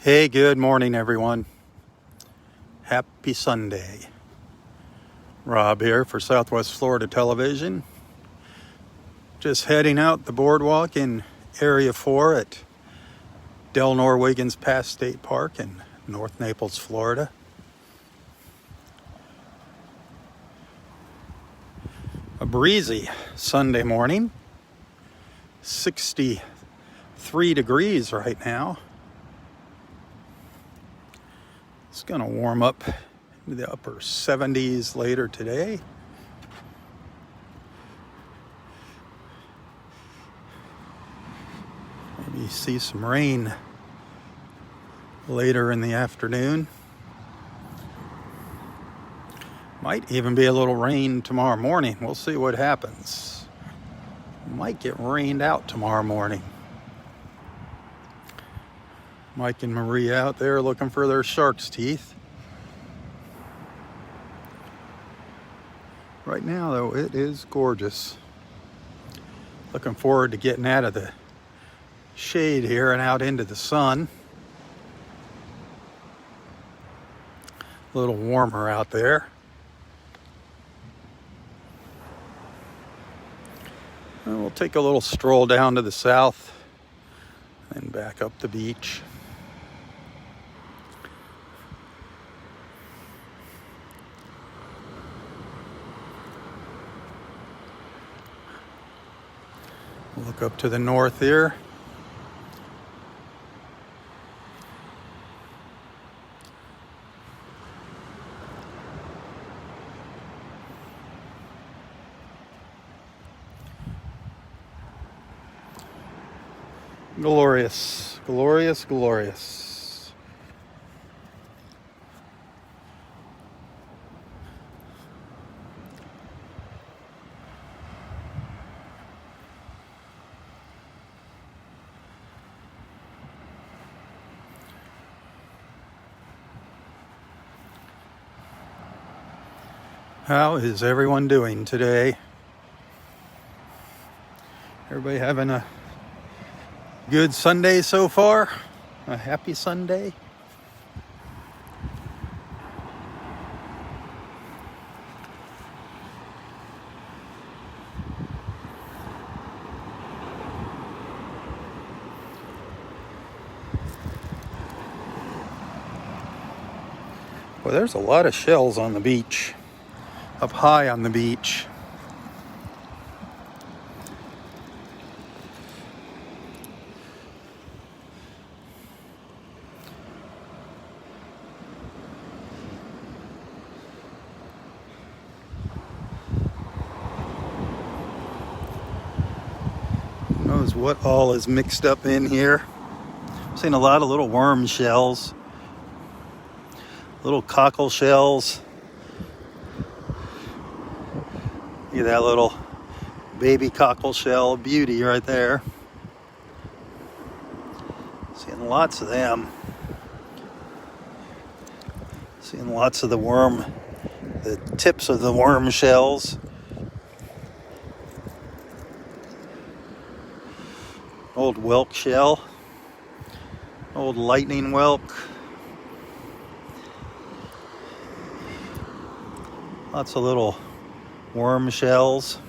Hey, good morning, everyone. Happy Sunday. Rob here for Southwest Florida Television. Just heading out the boardwalk in Area 4 at Delnor-Wiggins Pass State Park in North Naples, Florida. A breezy Sunday morning. 63 degrees right now. It's going to warm up into the upper 70s later today. Maybe see some rain later in the afternoon. Might even be a little rain tomorrow morning. We'll see what happens. Might get rained out tomorrow morning. Mike and Marie out there looking for their shark's teeth. Right now, though, it is gorgeous. Looking forward to getting out of the shade here and out into the sun. A little warmer out there. And we'll take a little stroll down to the south and back up the beach. Look up to the north here. Glorious, glorious, glorious. How is everyone doing today? Everybody having a good Sunday so far? A happy Sunday? Well, there's a lot of shells on the beach. Up high on the beach. Who knows what all is mixed up in here. I've seen a lot of little worm shells. Little cockle shells. Look at that little baby cockle shell beauty right there. Seeing lots of them. Seeing lots of the tips of the worm shells. Old whelk shell. Old lightning whelk. Lots of little worm shells.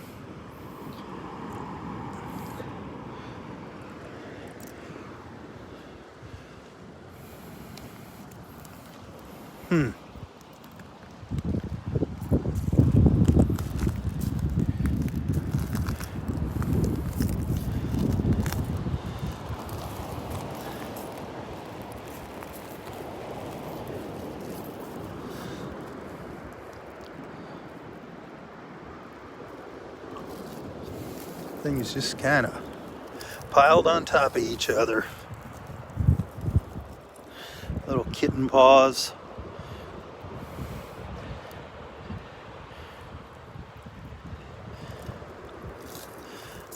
Things just kind of piled on top of each other. Little kitten paws.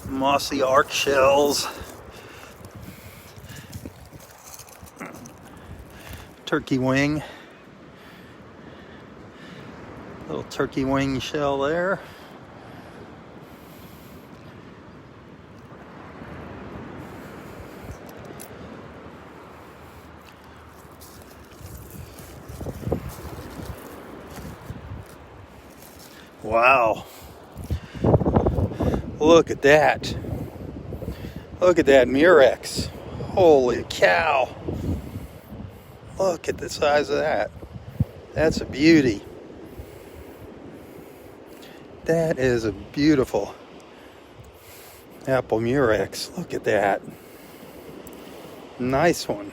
Mossy arc shells. Turkey wing. Little turkey wing shell there. Wow. Look at that. Look at that Murex. Holy cow. Look at the size of that. That's a beauty. That is a beautiful apple Murex. Look at that. Nice one.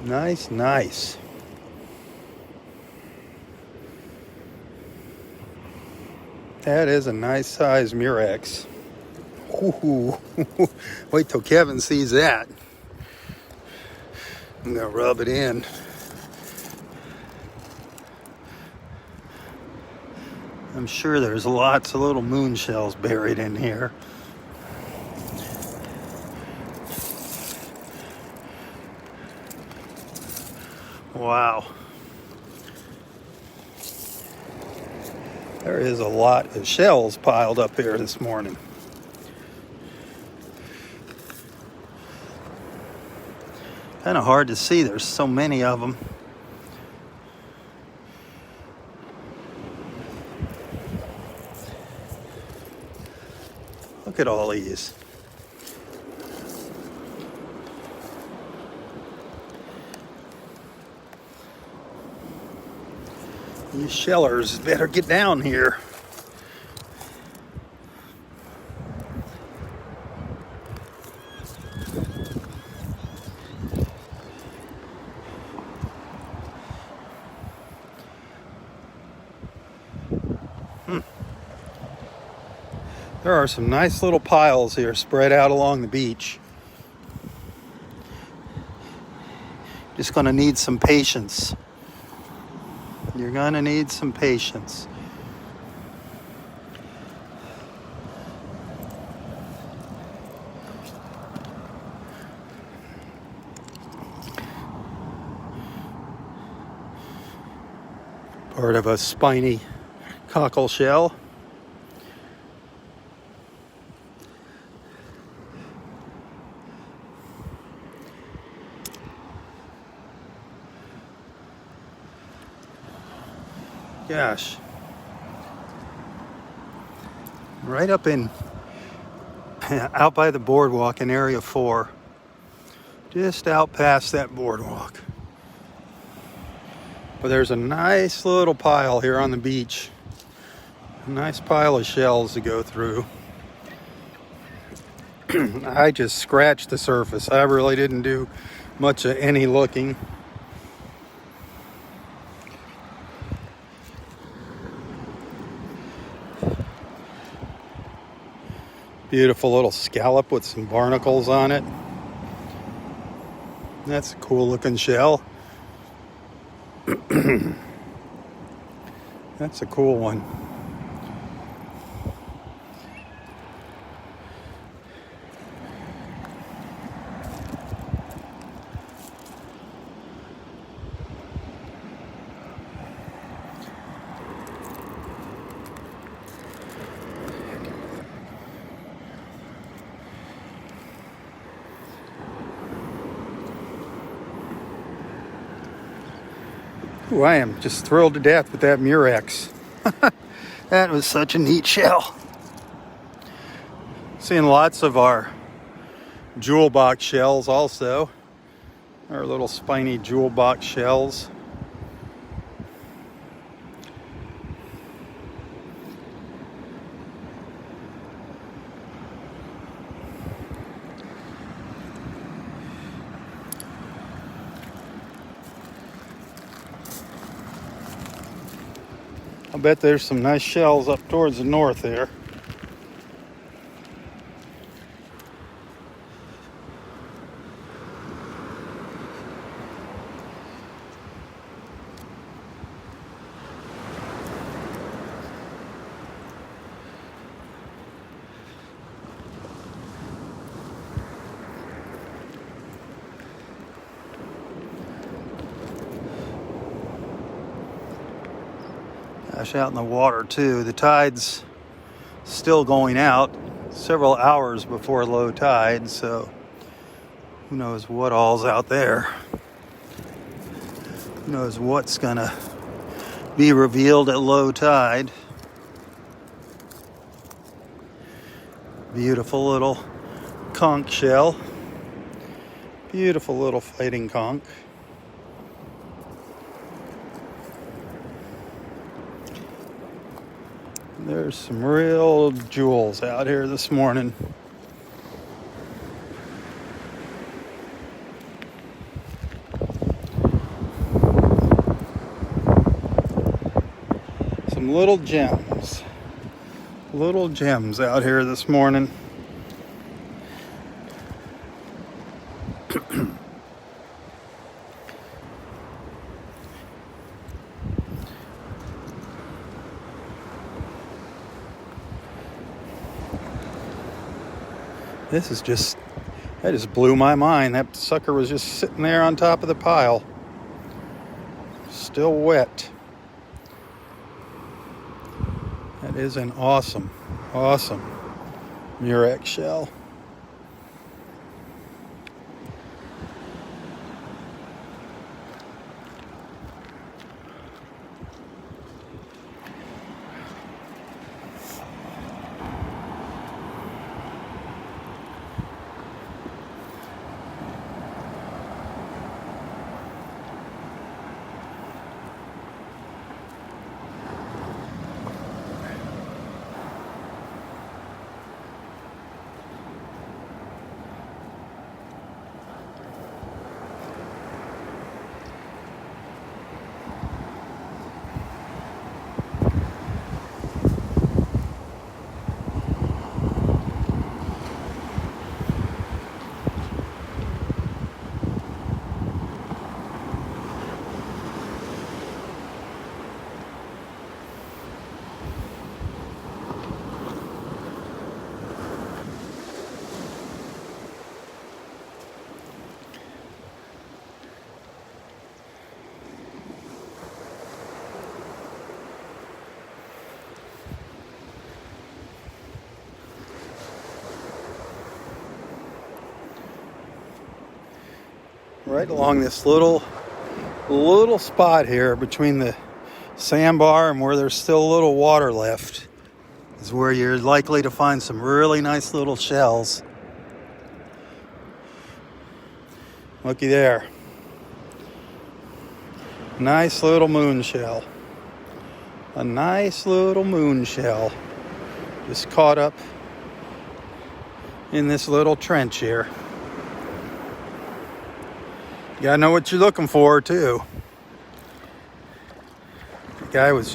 Nice, nice. That is a nice size Murex. Ooh. Wait till Kevin sees that. I'm gonna rub it in. I'm sure there's lots of little moon shells buried in here. Wow. There is a lot of shells piled up here this morning. Kind of hard to see. There's so many of them. Look at all these. These shellers better get down here. There are some nice little piles here spread out along the beach. Just going to need some patience. You're going to need some patience. Part of a spiny cockle shell. Gosh. Right up out by the boardwalk in Area 4. Just out past that boardwalk. But there's a nice little pile here on the beach. A nice pile of shells to go through. I just scratched the surface. I really didn't do much of any looking. Beautiful little scallop with some barnacles on it. That's a cool looking shell. That's a cool one. Ooh, I am just thrilled to death with that Murex. That was such a neat shell. Seeing lots of our jewel box shells also. Our little spiny jewel box shells. I bet there's some nice shells up towards the north there. Gosh, out in the water too. The tide's still going out several hours before low tide, so who knows what all's out there. Who knows what's gonna be revealed at low tide. Beautiful little conch shell. Beautiful little fighting conch. There's some real jewels out here this morning. Some little gems. Little gems out here this morning. That just blew my mind. That sucker was just sitting there on top of the pile. Still wet. That is an awesome Murex shell. Right along this little spot here between the sandbar and where there's still a little water left is where you're likely to find some really nice little shells. Looky there. Nice little moon shell. A nice little moon shell just caught up in this little trench here. You gotta know what you're looking for too. The guy was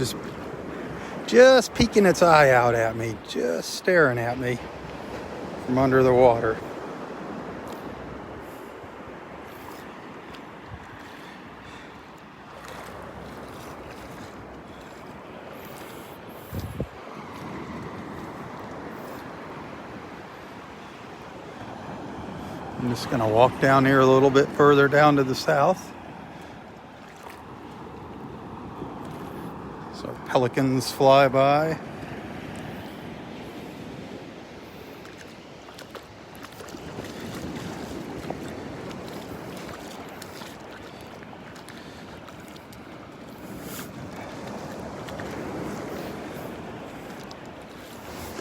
just peeking its eye out at me, just staring at me from under the water. I'm just going to walk down here a little bit further down to the south. So pelicans fly by.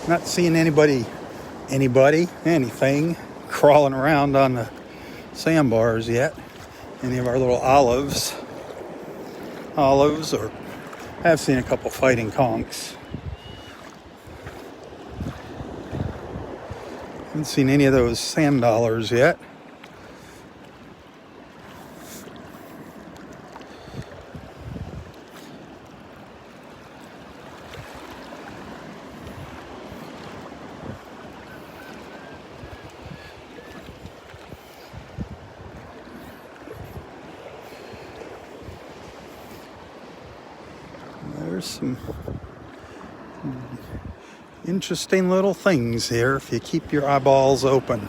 Not seeing anything crawling around on the sandbars yet. Any of our little olives, or I have seen a couple fighting conchs. Haven't seen any of those sand dollars yet. There's some interesting little things here if you keep your eyeballs open.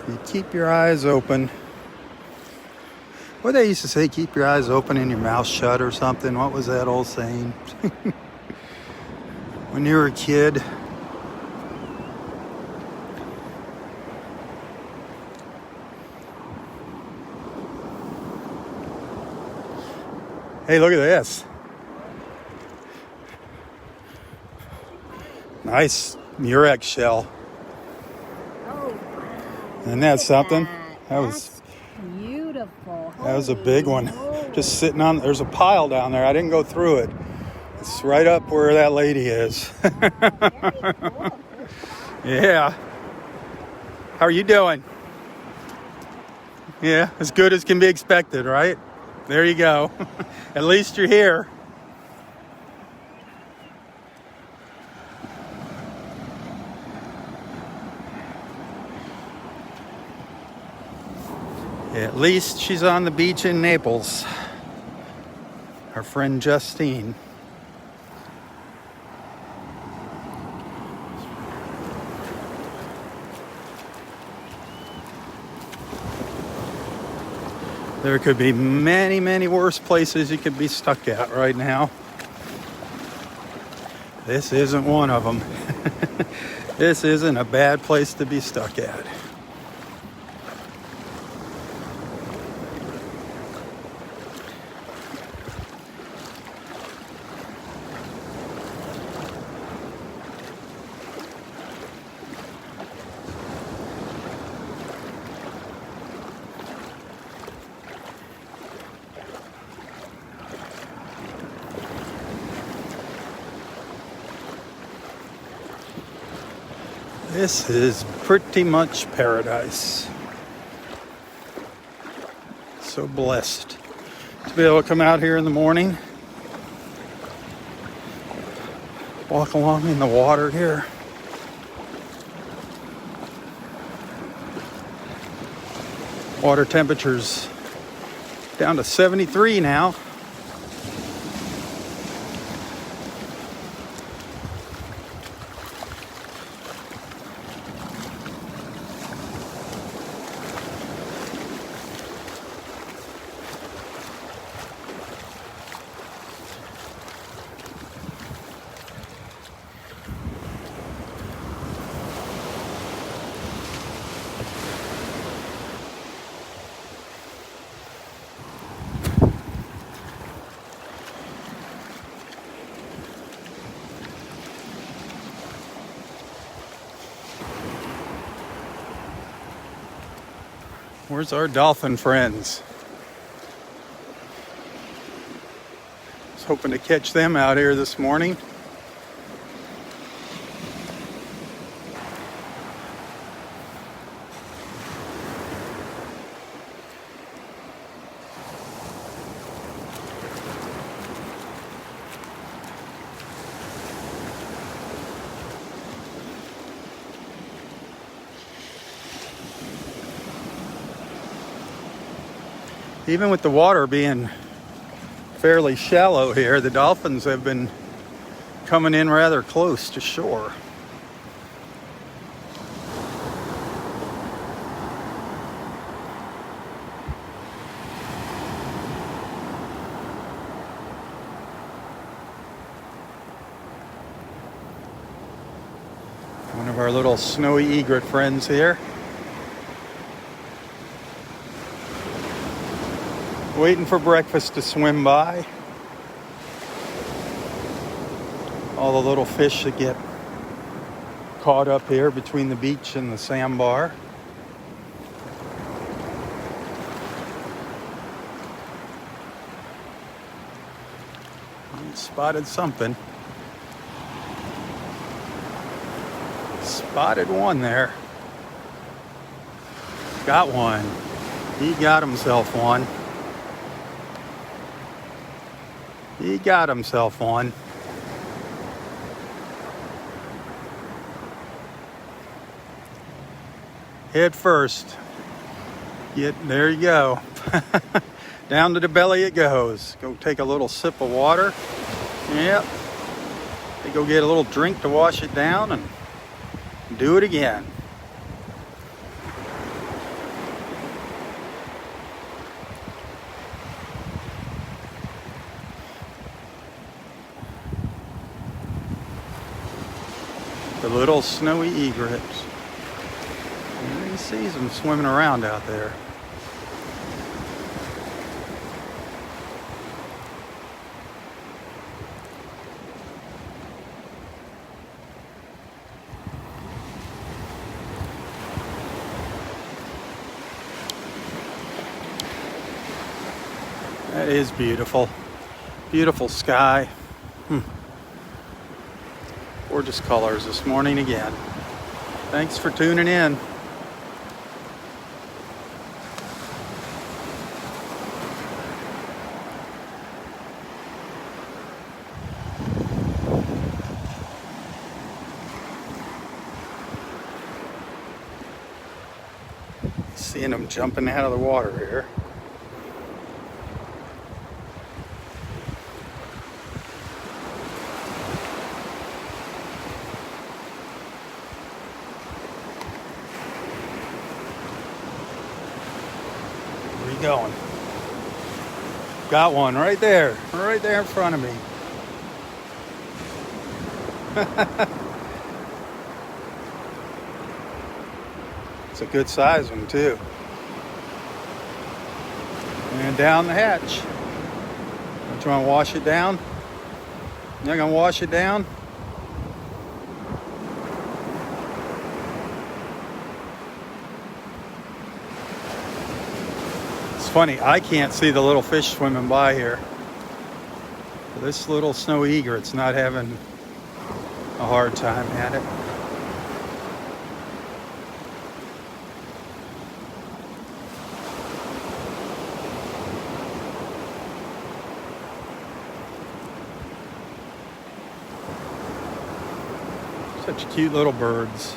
If you keep your eyes open. What they used to say, keep your eyes open and your mouth shut or something. What was that old saying? When you were a kid. Hey, look at this. Nice Murex shell. Oh, Isn't that something? That's beautiful. That was a big one. Just sitting on, there's a pile down there. I didn't go through it. It's right up where that lady is. Very cool. Yeah. How are you doing? Yeah, as good as can be expected, right? There you go. At least you're here. At least she's on the beach in Naples. Our friend Justine. There could be many, many worse places you could be stuck at right now. This isn't one of them. This isn't a bad place to be stuck at. This is pretty much paradise. So blessed to be able to come out here in the morning, walk along in the water here. Water temperature's down to 73 now. Where's our dolphin friends? I was hoping to catch them out here this morning. Even with the water being fairly shallow here, the dolphins have been coming in rather close to shore. One of our little snowy egret friends here. Waiting for breakfast to swim by. All the little fish that get caught up here between the beach and the sandbar. Spotted something. Spotted one there. Got one. He got himself one. He got himself one. Head first. There you go. Down to the belly it goes. Go take a little sip of water. Yep. They go get a little drink to wash it down and do it again. The little snowy egrets. And he sees them swimming around out there. That is beautiful. Beautiful sky. Gorgeous colors this morning again. Thanks for tuning in. Seeing them jumping out of the water here. Where are you going? Got one right there in front of me. It's a good size one too. And down the hatch. Don't you want to wash it down? You're gonna wash it down? It's funny, I can't see the little fish swimming by here. This little snowy egret's not having a hard time at it. Such cute little birds.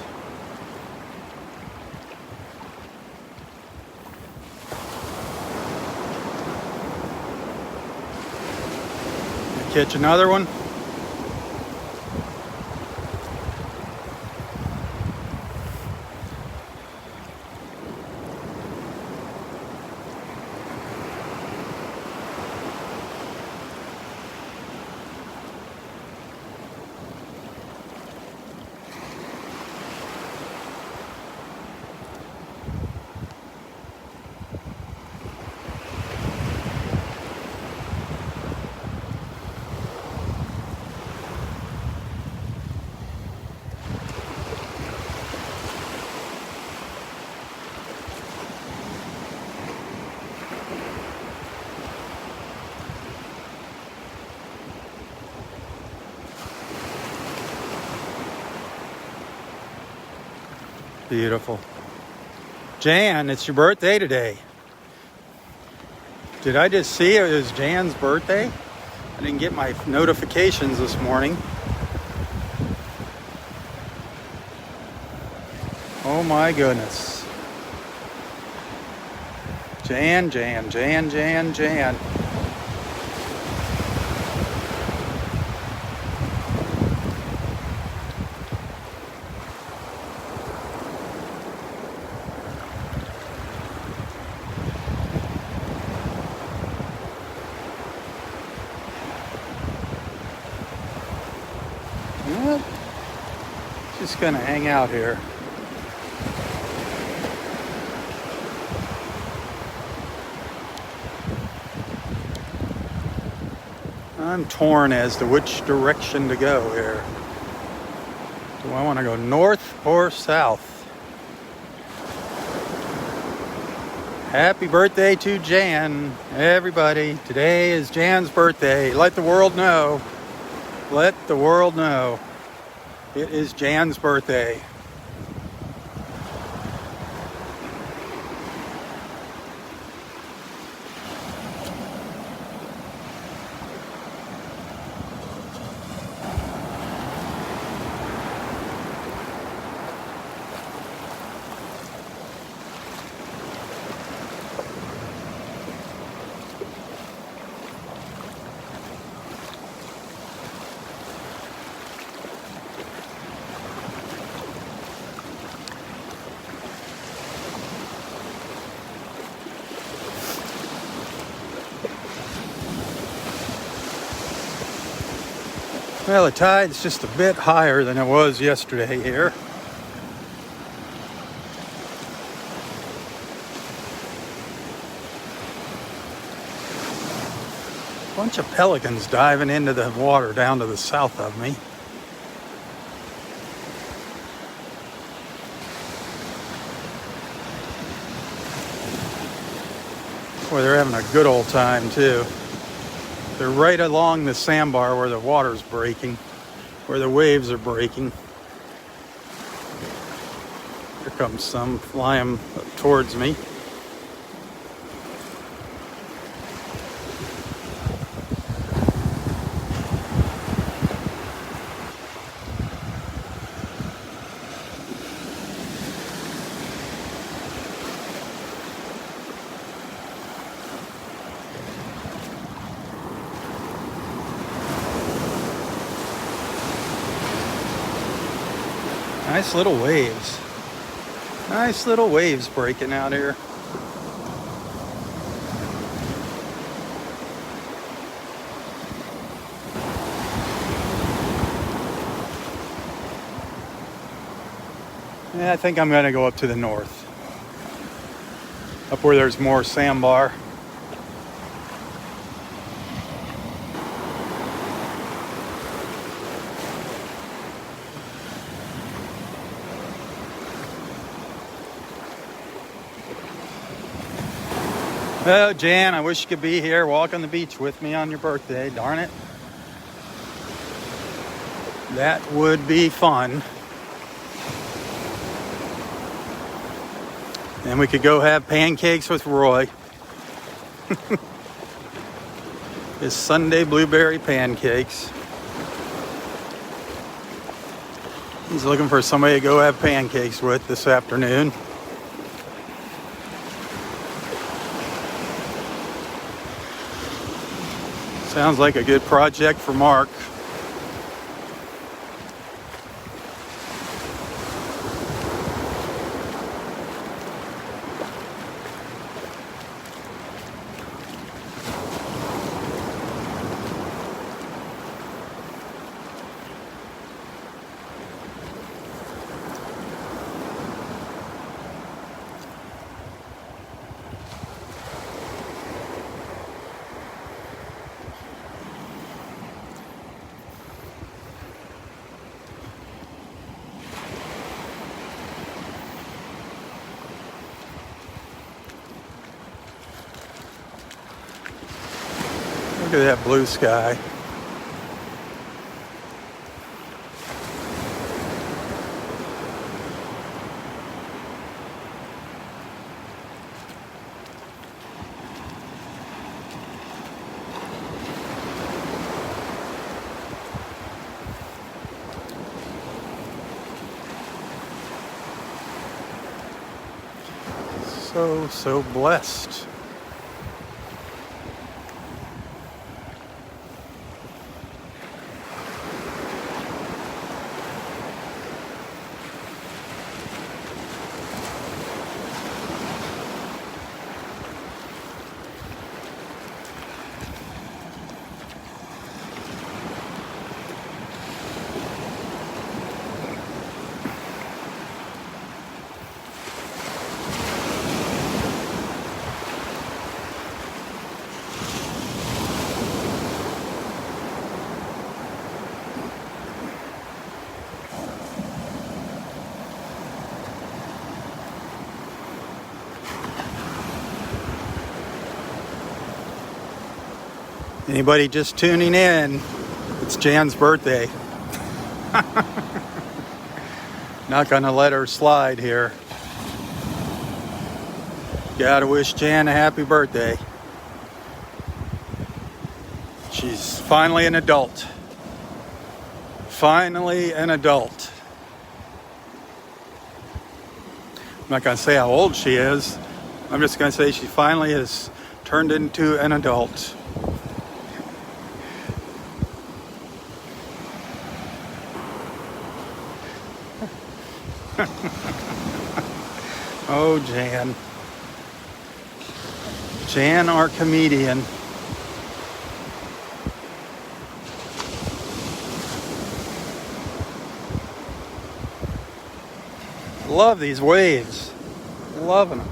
Catch another one. Beautiful. Jan, it's your birthday today. Did I just see it was Jan's birthday? I didn't get my notifications this morning. Oh my goodness. Jan. Well, just gonna hang out here. I'm torn as to which direction to go here. Do I want to go north or south? Happy birthday to Jan, everybody. Today is Jan's birthday. Let the world know. Let the world know. It is Jan's birthday. Well, the tide's just a bit higher than it was yesterday here. Bunch of pelicans diving into the water down to the south of me. Boy, they're having a good old time too. They're right along the sandbar where the water's breaking, where the waves are breaking. Here comes some flying towards me. Nice little waves. Nice little waves breaking out here. Yeah, I think I'm going to go up to the north. Up where there's more sandbar. Oh, Jan, I wish you could be here walking the beach with me on your birthday. Darn it. That would be fun. And we could go have pancakes with Roy. His Sunday blueberry pancakes. He's looking for somebody to go have pancakes with this afternoon. Sounds like a good project for Mark. Look at that blue sky. So blessed. Anybody just tuning in, it's Jan's birthday. Not gonna let her slide here. Gotta wish Jan a happy birthday. She's finally an adult. Finally an adult. I'm not gonna say how old she is. I'm just gonna say she finally has turned into an adult. Oh, Jan. Jan, our comedian. Love these waves. Loving them.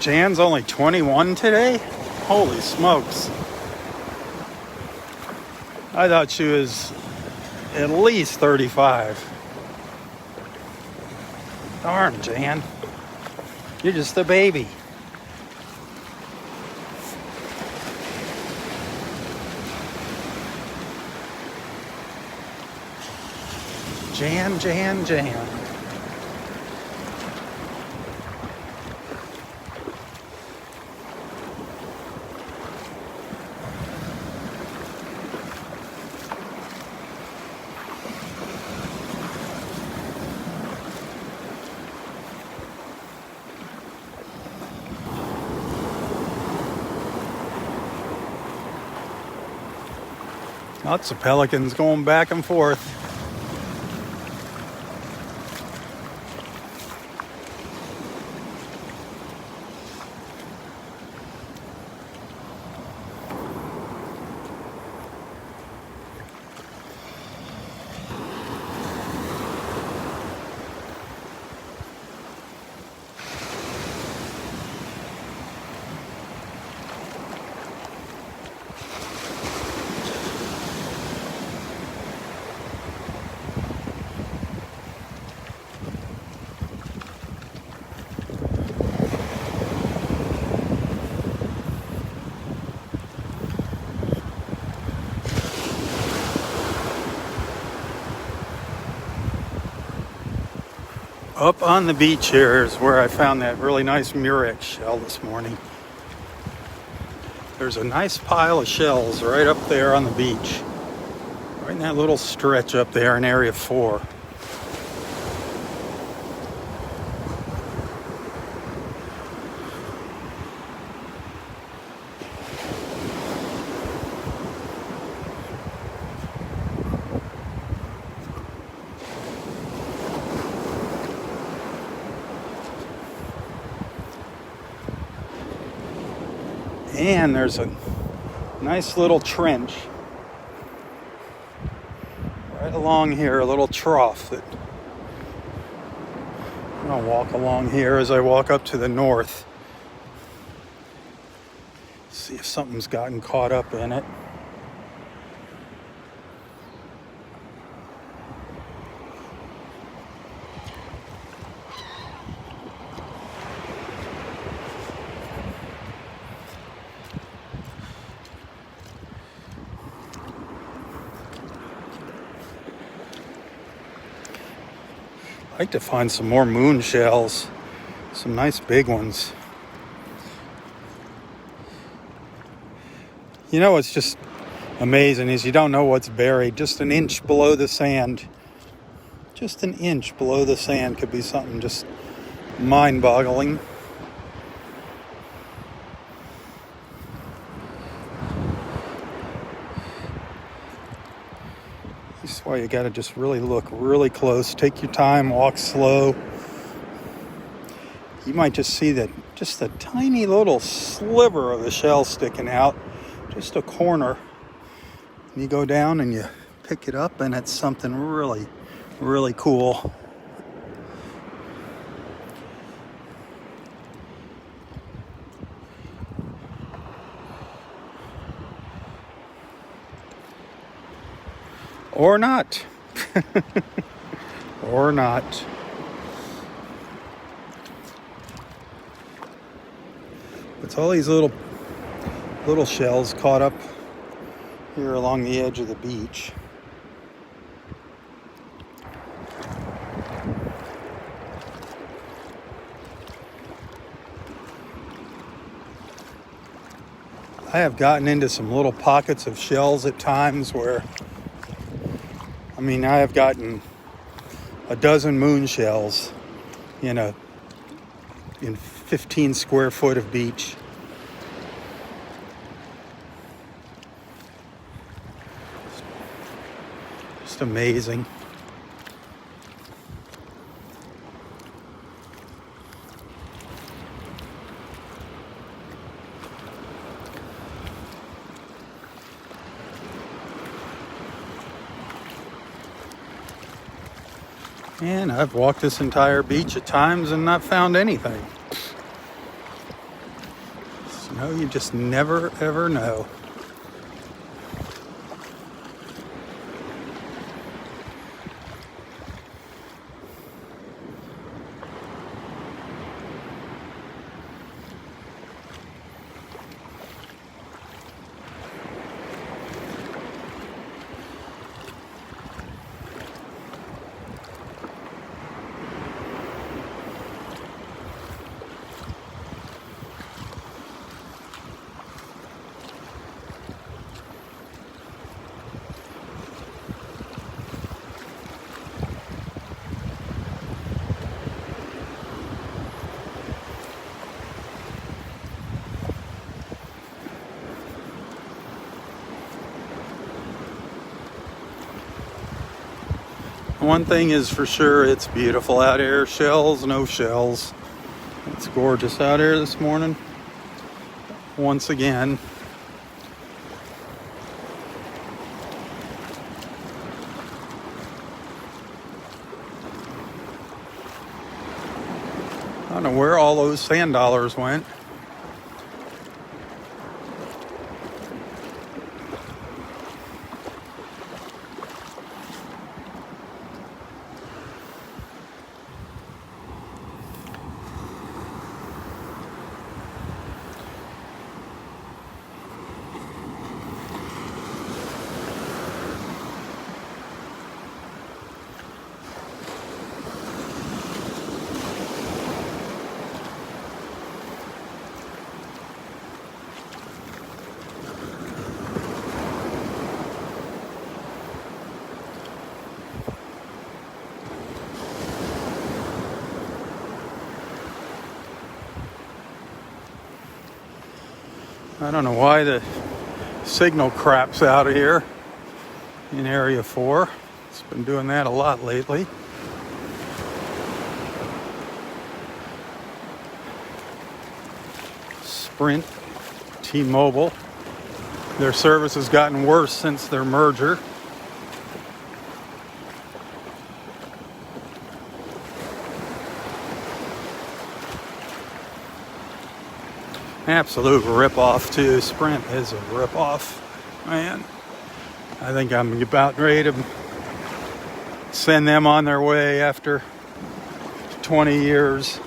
Jan's only 21 today? Holy smokes. I thought she was at least 35. Darn, Jan. You're just a baby. Jan, Jan, Jan. Lots of pelicans going back and forth. Up on the beach here is where I found that really nice murex shell this morning. There's a nice pile of shells right up there on the beach. Right in that little stretch up there in Area 4. And there's a nice little trench right along here, a little trough that I'm gonna walk along here as I walk up to the north. See if something's gotten caught up in it. I'd like to find some more moon shells, some nice big ones. You know what's just amazing is you don't know what's buried. Just an inch below the sand. Just an inch below the sand could be something just mind-boggling. This is why you gotta just really look really close. Take your time, walk slow. You might just see that just a tiny little sliver of the shell sticking out, just a corner. And you go down and you pick it up and it's something really, really cool. Or not. Or not. It's all these little shells caught up here along the edge of the beach. I have gotten into some little pockets of shells at times where, I have gotten a dozen moon shells in 15 square foot of beach. Just amazing. And I've walked this entire beach at times and not found anything. know, you just never ever know. One thing is for sure, it's beautiful out here. Shells, no shells. It's gorgeous out here this morning. Once again. I don't know where all those sand dollars went. I don't know why the signal craps out of here in Area 4. It's been doing that a lot lately. Sprint, T-Mobile. Their service has gotten worse since their merger. Absolute rip-off too. Sprint is a rip-off, man. I think I'm about ready to send them on their way after 20 years.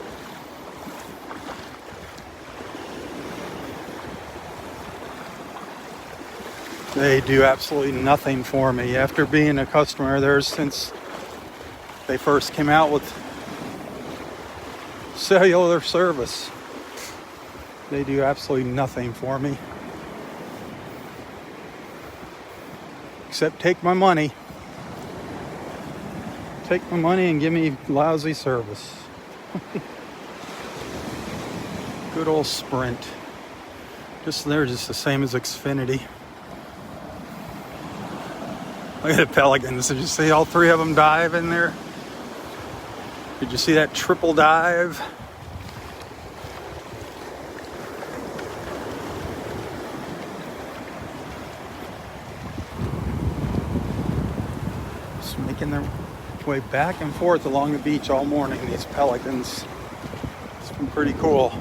They do absolutely nothing for me. After being a customer there since they first came out with cellular service, they do absolutely nothing for me. Except take my money. Take my money and give me lousy service. Good old Sprint. They're just the same as Xfinity. Look at the Pelicans. Did you see all three of them dive in there? Did you see that triple dive? Just making their way back and forth along the beach all morning, these Pelicans. It's been pretty cool.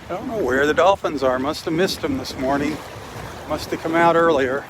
I don't know where the dolphins are. Must have missed them this morning. Must have come out earlier.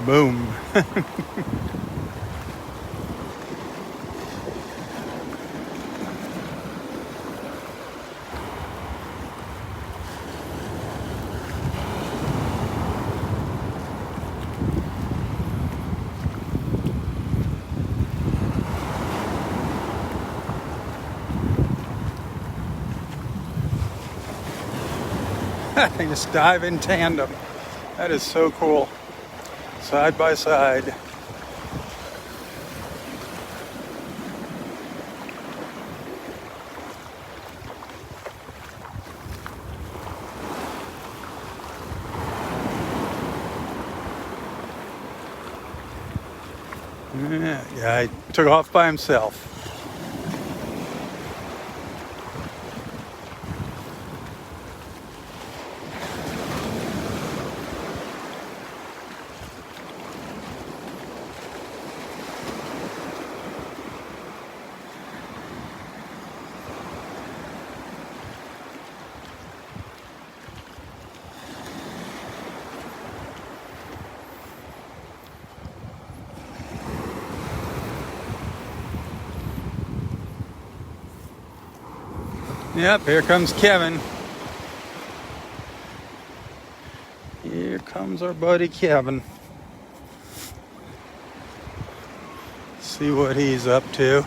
Boom. They just dive in tandem. That is so cool. side by side. Yeah, guy took off by himself. Yep, here comes Kevin. Here comes our buddy Kevin. See what he's up to.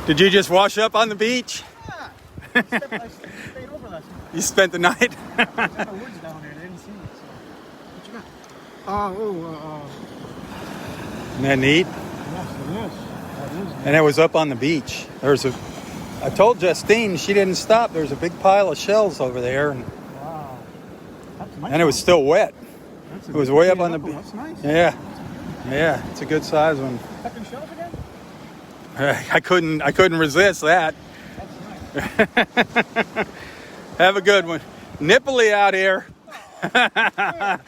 Did you just wash up on the beach? Yeah. I stayed over last night. You spent the night? There's the woods down there. They didn't see me. So. What you got? Isn't that neat? Yes, it is. That is. And it was up on the beach. I told Justine she didn't stop. There's a big pile of shells over there, Wow. That's nice. and it was still wet. That's It was way up on the beach. That's nice. Yeah, it's a good size one. Pecking shells again? I couldn't resist that. That's nice. Have a good one. Nipply out here. Come on.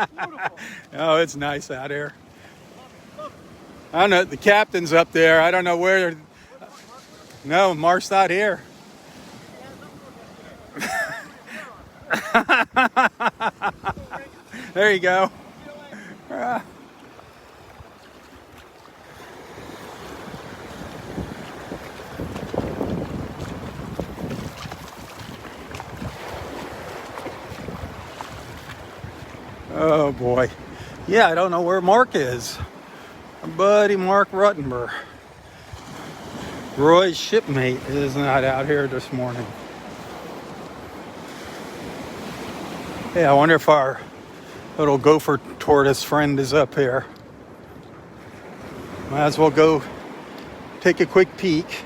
Beautiful. Oh, it's nice out here. I don't know. The captain's up there. I don't know where. No, Mark's not here. There you go. Oh boy. Yeah, I don't know where Mark is. Our buddy Mark Ruttenberg. Roy's shipmate is not out here this morning. Yeah, I wonder if our little gopher tortoise friend is up here. Might as well go take a quick peek.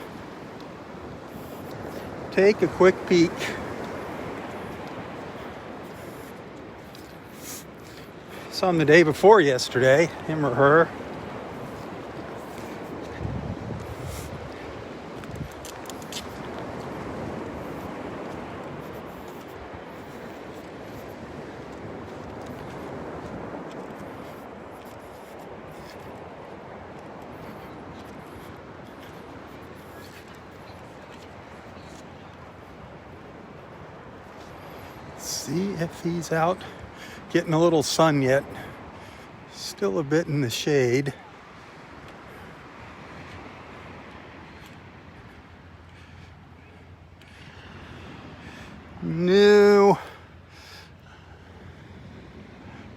Take a quick peek. Saw him the day before yesterday, him or her. See if he's out getting a little sun yet. Still a bit in the shade. No.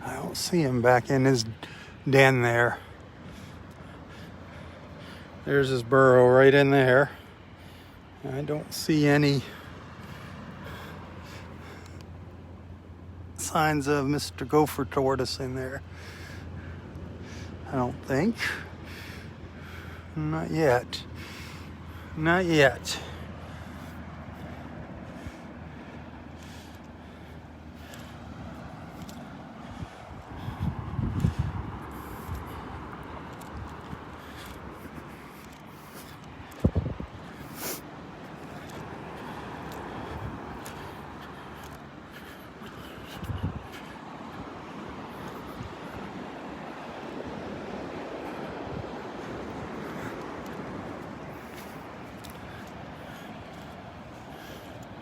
I don't see him back in his den there. There's his burrow right in there. I don't see any signs of Mr. Gopher Tortoise in there. I don't think. Not yet. Not yet.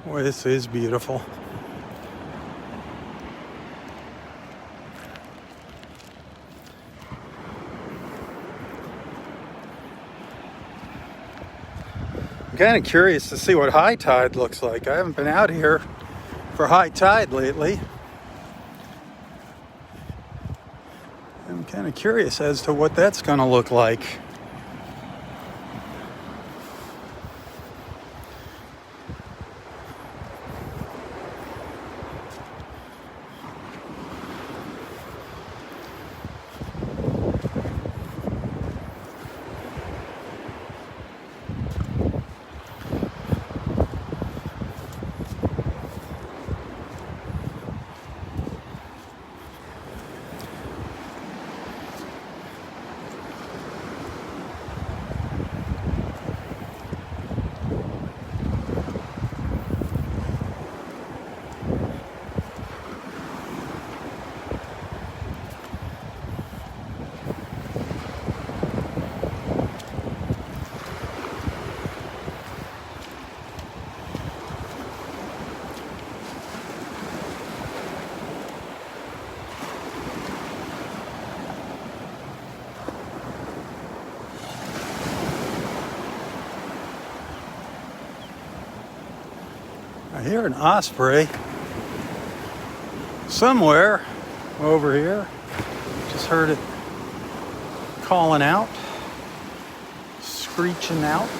Boy, this is beautiful. kind of curious to see what high tide looks like. I haven't been out here for high tide lately. I'm kind of curious as to what that's going to look like. I hear an osprey somewhere over here. Just heard it calling out, screeching out.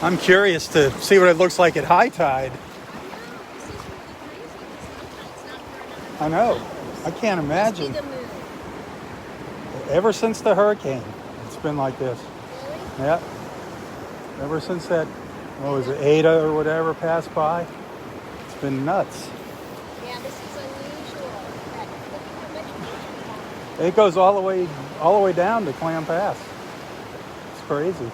I'm curious to see what it looks like at high tide. I know. I can't imagine. Ever since the hurricane, it's been like this. Really? Yeah. Ever since that, what was it, Ada or whatever passed by, it's been nuts. Yeah, this is unusual. Look how much beach we have. It goes all the way down to Clam Pass. It's crazy.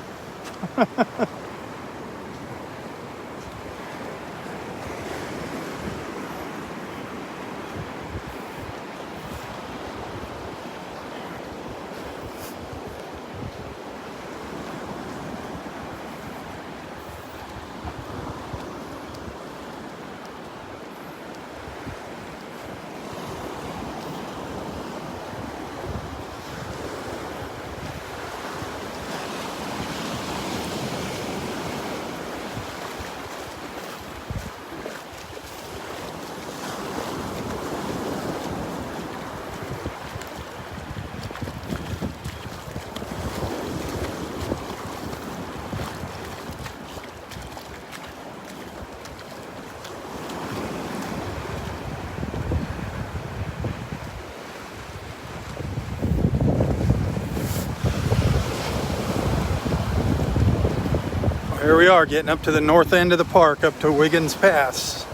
Here we are, getting up to the north end of the park, up to Wiggins Pass.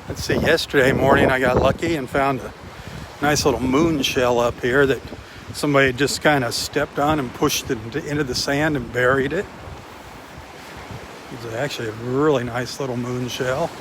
Let's see, yesterday morning I got lucky and found a nice little moon shell up here that somebody just kind of stepped on and pushed it into the sand and buried it. It's actually a really nice little moon shell.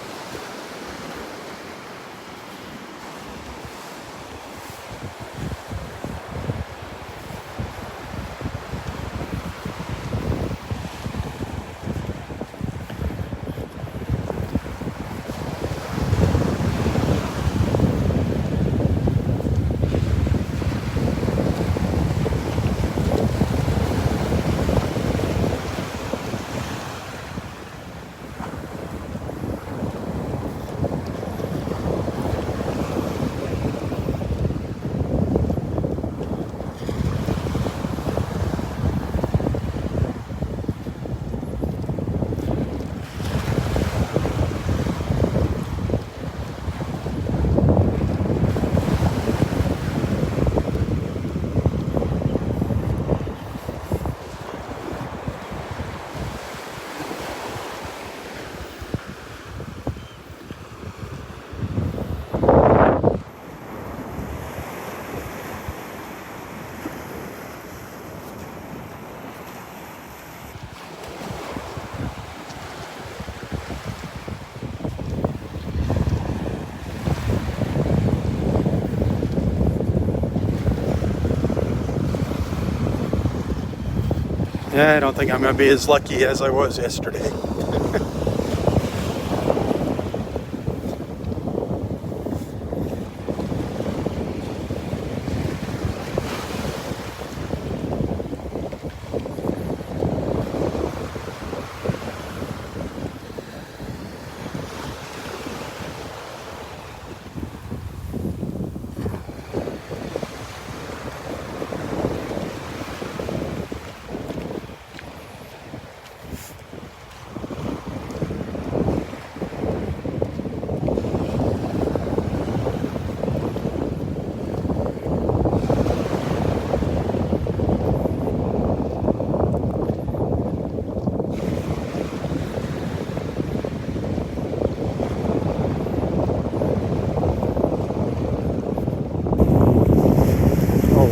Yeah, I don't think I'm going to be as lucky as I was yesterday.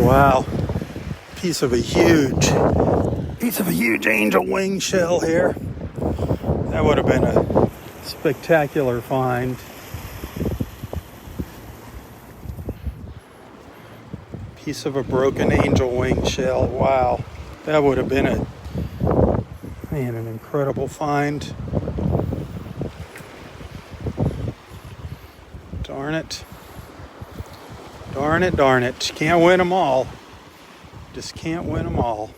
Wow. Piece of a huge angel wing shell here. That would have been a spectacular find. Piece of a broken angel wing shell. Wow. That would have been an incredible find. Darn it. Darn it, darn it. Can't win them all. Just can't win them all.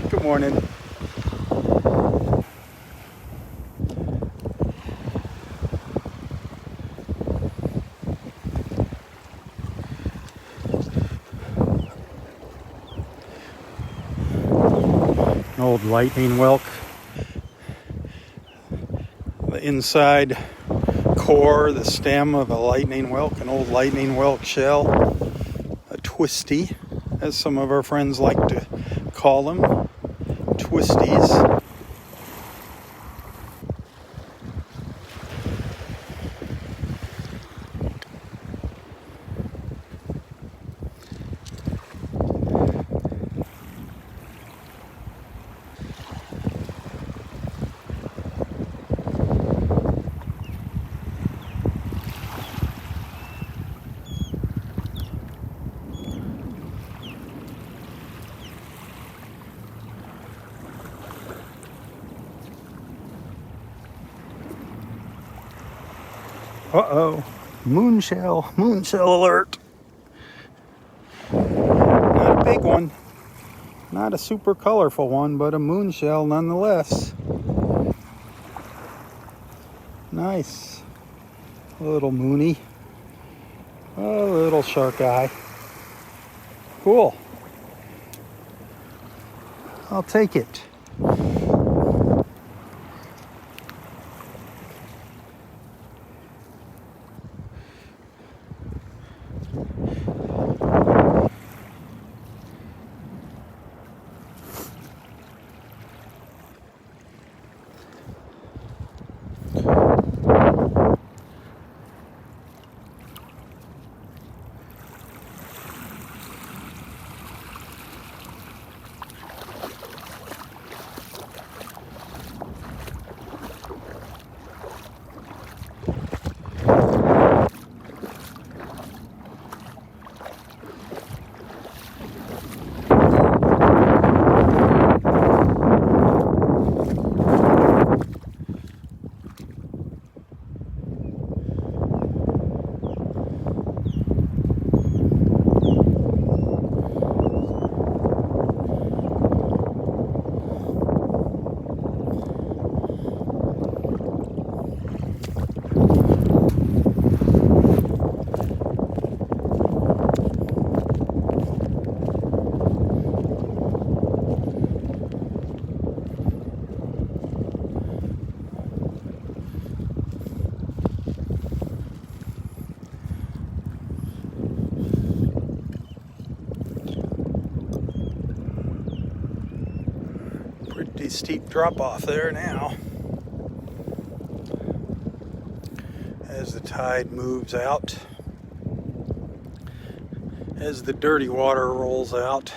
Good morning. An old lightning whelk. The inside core, the stem of a lightning whelk, an old lightning whelk shell, a twisty, as some of our friends like to call them, twisties. Uh-oh, moonshell alert. Not a big one, not a super colorful one, but a moonshell nonetheless. Nice, a little moony, a little shark eye. Cool, I'll take it. Pretty steep drop off there now as the tide moves out, as the dirty water rolls out.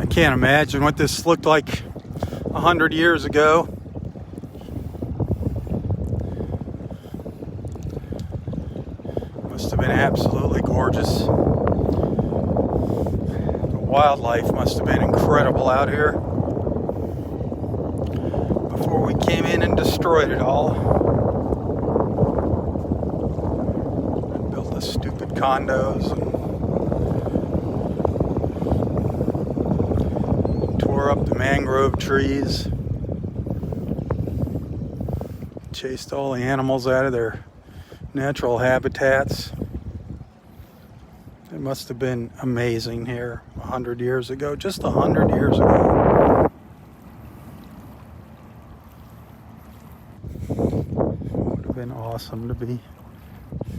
Can't imagine what this looked like 100 years ago. Must have been absolutely gorgeous. The wildlife must have been incredible out here before we came in and destroyed it all. And built the stupid condos and tore up up the mangrove trees. Chased all the animals out of their natural habitats. It must have been amazing here 100 years ago, just 100 years ago. Would have been awesome to be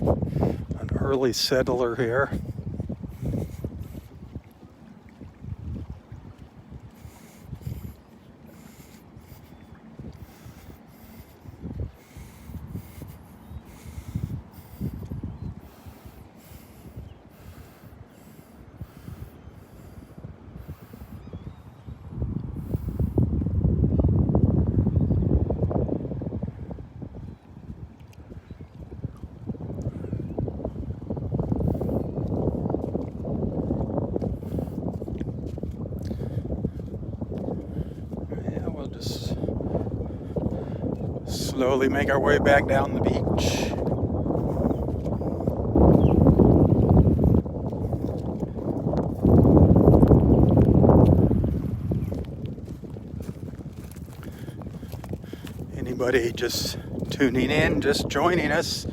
an early settler here. Just slowly make our way back down the beach. Anybody just tuning in, just joining us,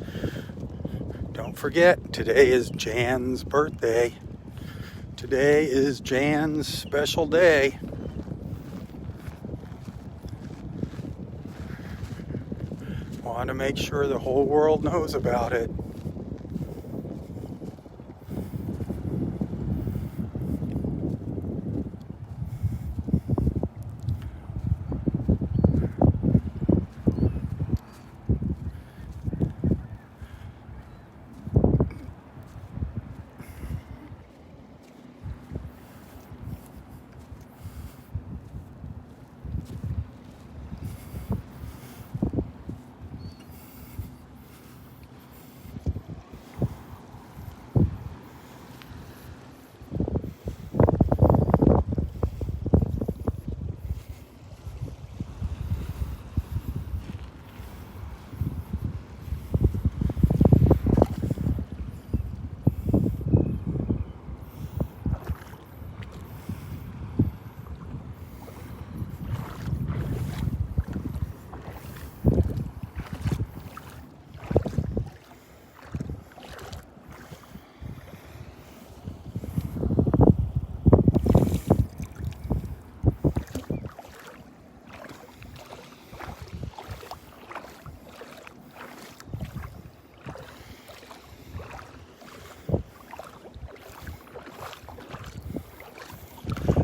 don't forget, today is Jan's birthday. Today is Jan's special day. Want to make sure the whole world knows about it.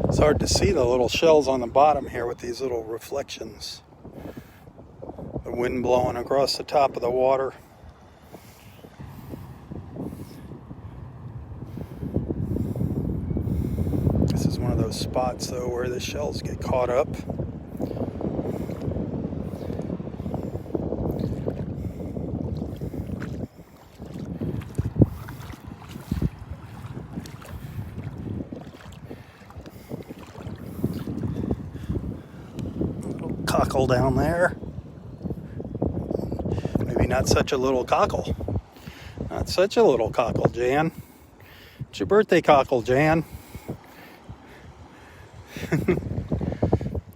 It's hard to see the little shells on the bottom here with these little reflections. The wind blowing across the top of the water. This is one of those spots though where the shells get caught up. Cockle down there. Maybe not such a little cockle. Not such a little cockle, Jan. It's your birthday cockle, Jan.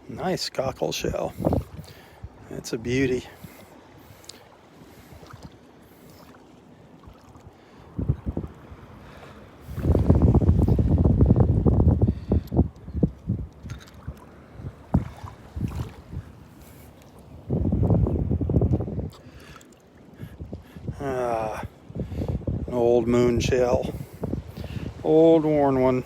Nice cockle shell. That's a beauty. An old moon shell. Old worn one.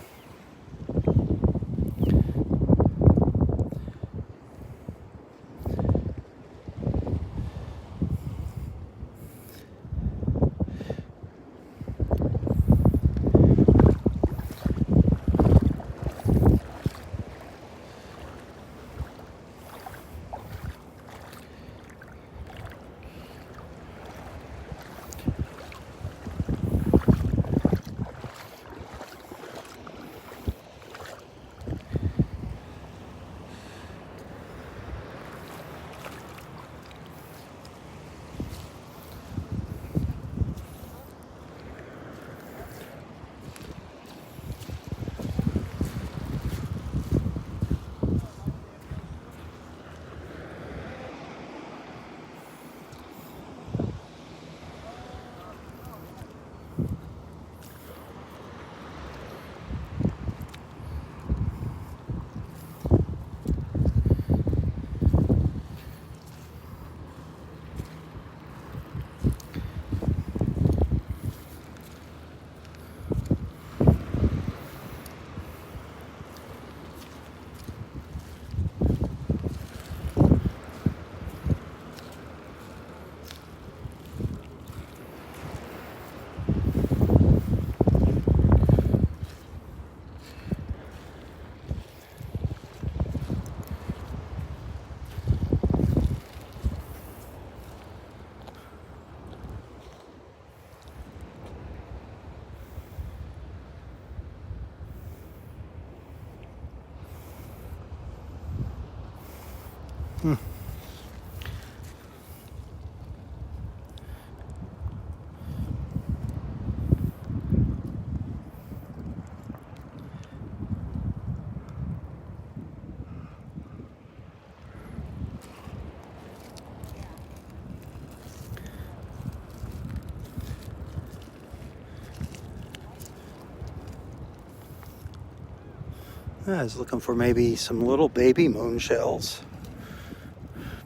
I was looking for maybe some little baby moon shells,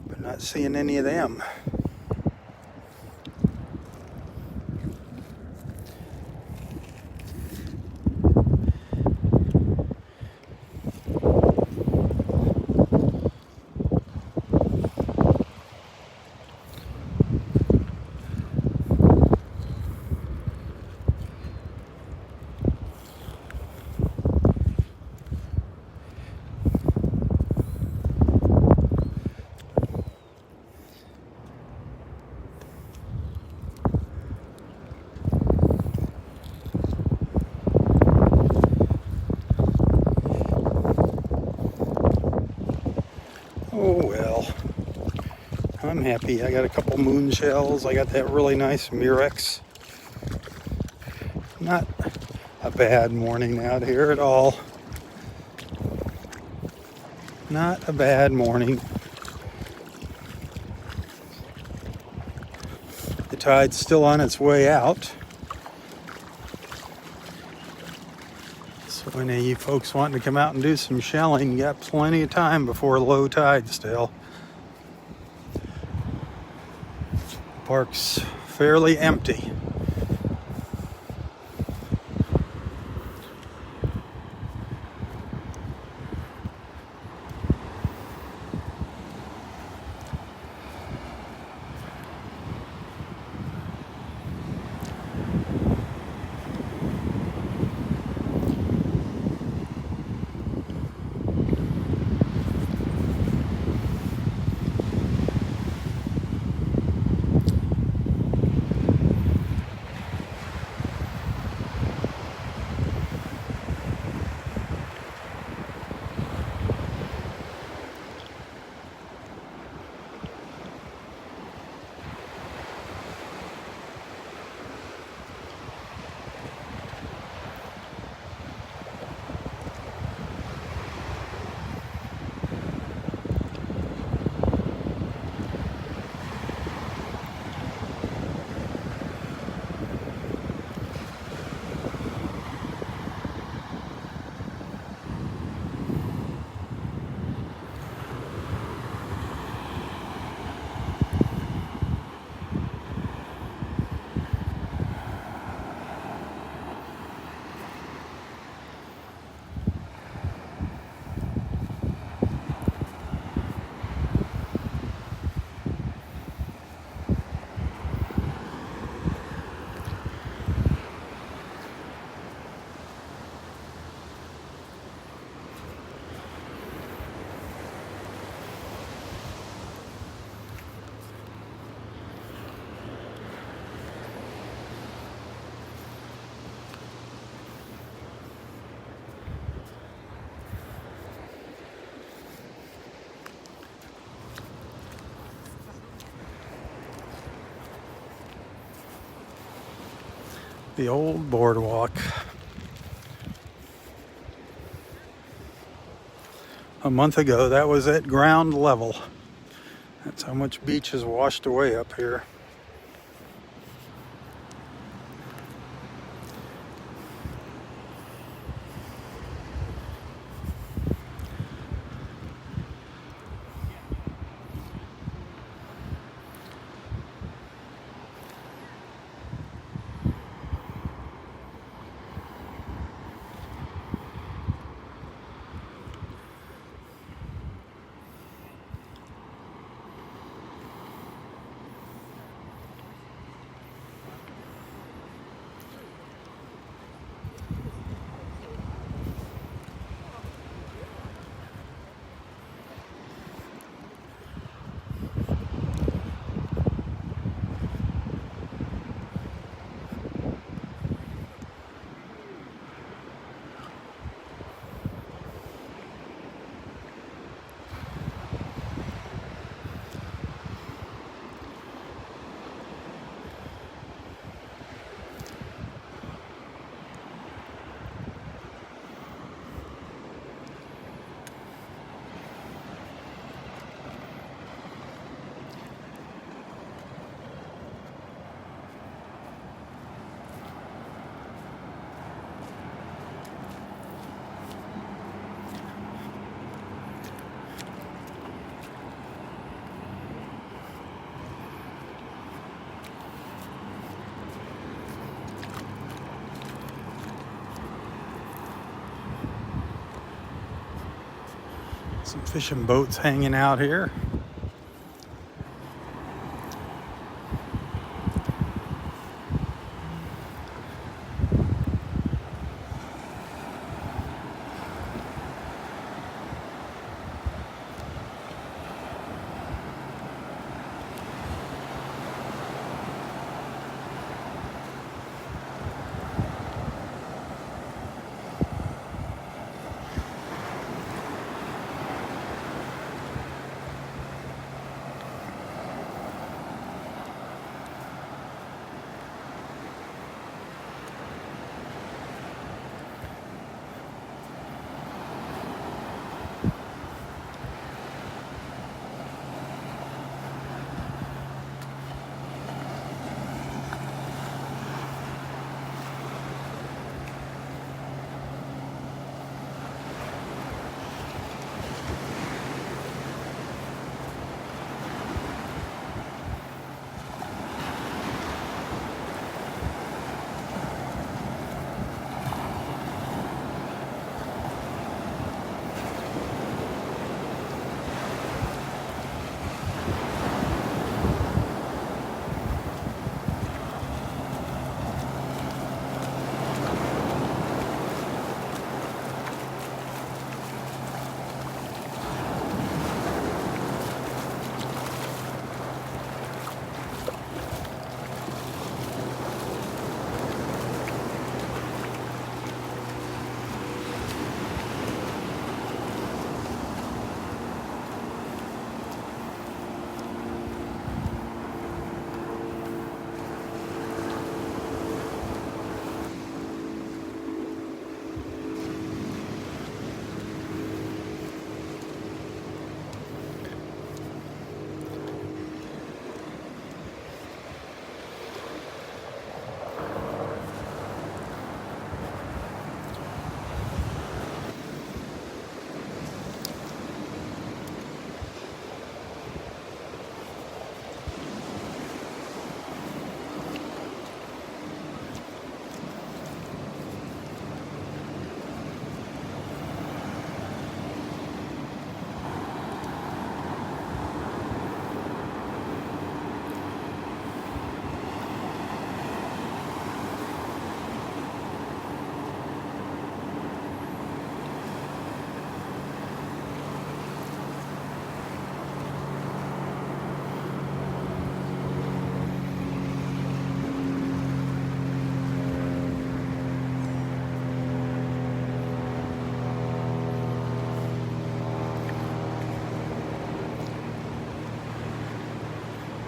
but not seeing any of them. Oh well, I'm happy. I got a couple moon shells. I got that really nice Murex. Not a bad morning out here at all. Not a bad morning. The tide's still on its way out. So any of you folks wanting to come out and do some shelling, you got plenty of time before low tide still. The park's fairly empty. The old boardwalk. A month ago, that was at ground level. That's how much beach is washed away up here. Some fishing boats hanging out here.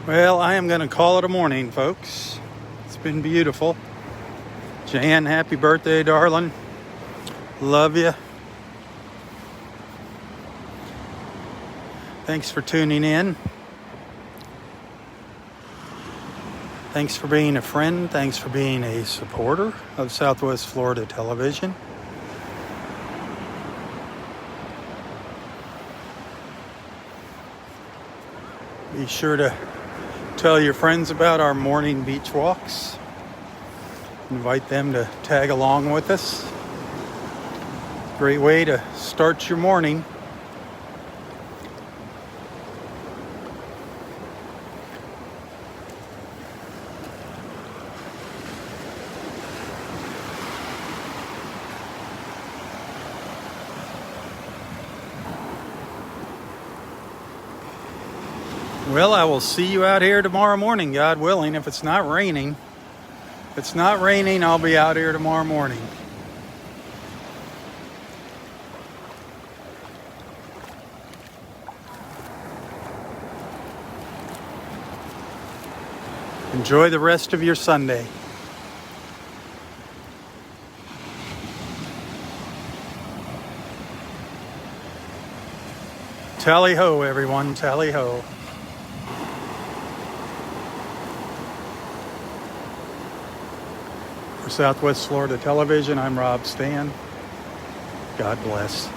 Well, I am going to call it a morning, folks. It's been beautiful. Jan, happy birthday, darling. Love you. Thanks for tuning in. Thanks for being a friend. Thanks for being a supporter of Southwest Florida Television. Be sure to tell your friends about our morning beach walks. Invite them to tag along with us. Great way to start your morning. Well, I will see you out here tomorrow morning, God willing, if it's not raining. If it's not raining, I'll be out here tomorrow morning. Enjoy the rest of your Sunday. Tally ho, everyone, tally ho. For Southwest Florida Television, I'm Robb Stan. God bless.